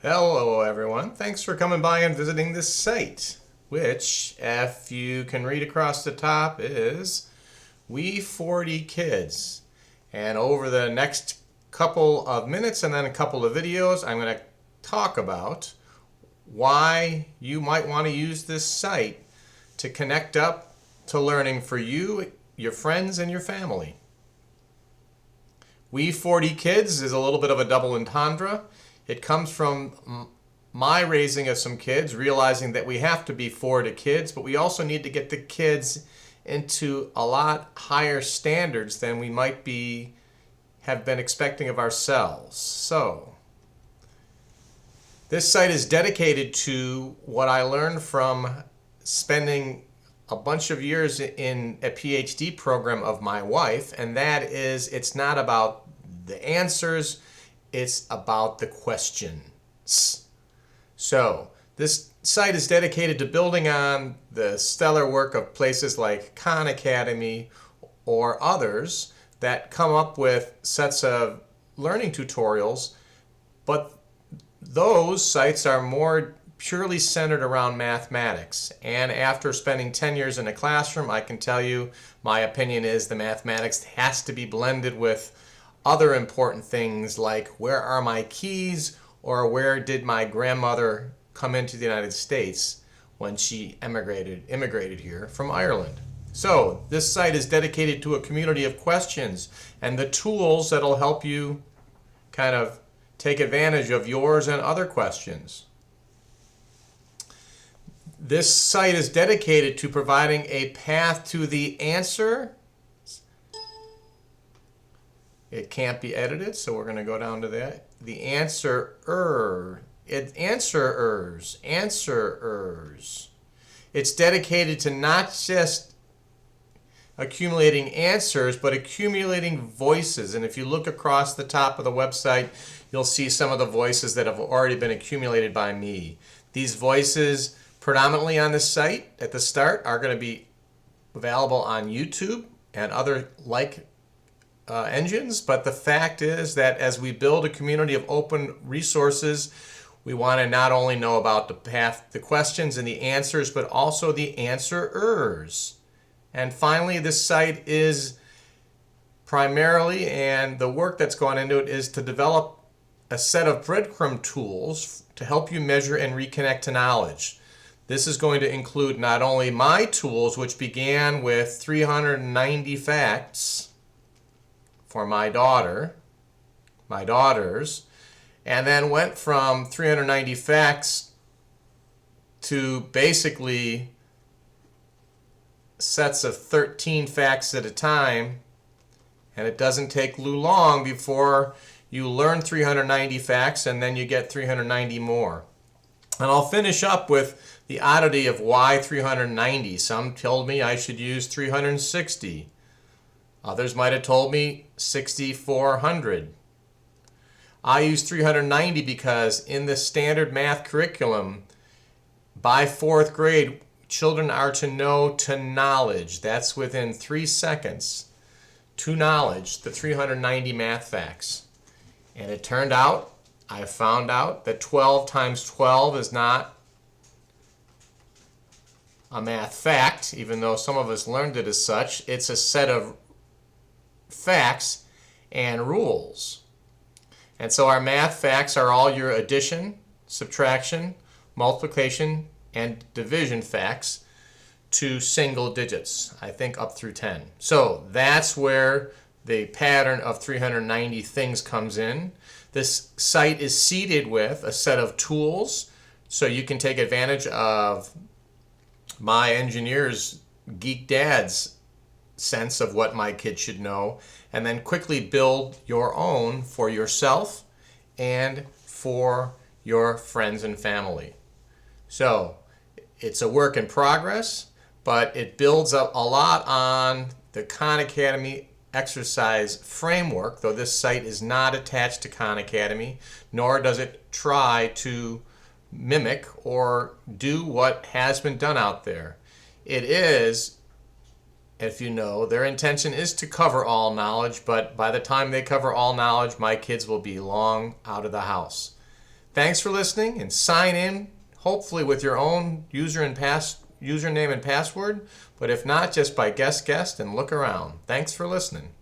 Hello everyone, thanks for coming by and visiting this site, which, if you can read across the top, is We40Kids. And over the next couple of minutes and then a couple of videos, I'm going to talk about why you might want to use this site to connect up to learning for you, your friends, and your family. We40Kids is a little bit of a double entendre. It comes from my raising of some kids, realizing that we have to be for the kids, but we also need to get the kids into a lot higher standards than we might have been expecting of ourselves. So, this site is dedicated to what I learned from spending a bunch of years in a PhD program of my wife, and that is, it's not about the answers, it's about the questions. So, this site is dedicated to building on the stellar work of places like Khan Academy or others that come up with sets of learning tutorials, but those sites are more purely centered around mathematics. And after spending 10 years in a classroom, I can tell you my opinion is the mathematics has to be blended with other important things like where are my keys, or where did my grandmother come into the United States when she immigrated here from Ireland. So this site is dedicated to a community of questions and the tools that'll help you kind of take advantage of yours and other questions. This site is dedicated to providing a path to the answer. It can't be edited, so we're going to go down to that. The answerers. It's dedicated to not just accumulating answers, but accumulating voices. And if you look across the top of the website, you'll see some of the voices that have already been accumulated by me. These voices, predominantly on this site at the start, are going to be available on YouTube and other engines, but the fact is that as we build a community of open resources, we want to not only know about the path, the questions and the answers, but also the answerers. And finally, this site is primarily, and the work that's gone into it is to develop a set of breadcrumb tools to help you measure and reconnect to knowledge. This is going to include not only my tools, which began with 390 facts for my daughters, and then went from 390 facts to basically sets of 13 facts at a time, and it doesn't take long before you learn 390 facts and then you get 390 more. And I'll finish up with the oddity of why 390. Some told me I should use 360. Others might have told me 6,400. I use 390 because in the standard math curriculum, by fourth grade, children are to know to knowledge. That's within 3 seconds. To knowledge, the 390 math facts. And it turned out, I found out that 12 times 12 is not a math fact, even though some of us learned it as such. It's a set of facts and rules. And so our math facts are all your addition, subtraction, multiplication, and division facts to single digits, I think up through 10. So that's where the pattern of 390 things comes in. This site is seeded with a set of tools so you can take advantage of my engineer's geek dad's sense of what my kids should know, and then quickly build your own for yourself and for your friends and family. So it's a work in progress, but it builds up a lot on the Khan Academy exercise framework, though this site is not attached to Khan Academy, nor does it try to mimic or do what has been done out there. It is, if you know, their intention is to cover all knowledge, but by the time they cover all knowledge, my kids will be long out of the house. Thanks for listening, and sign in, hopefully with your own username and password, but if not, just by guest and look around. Thanks for listening.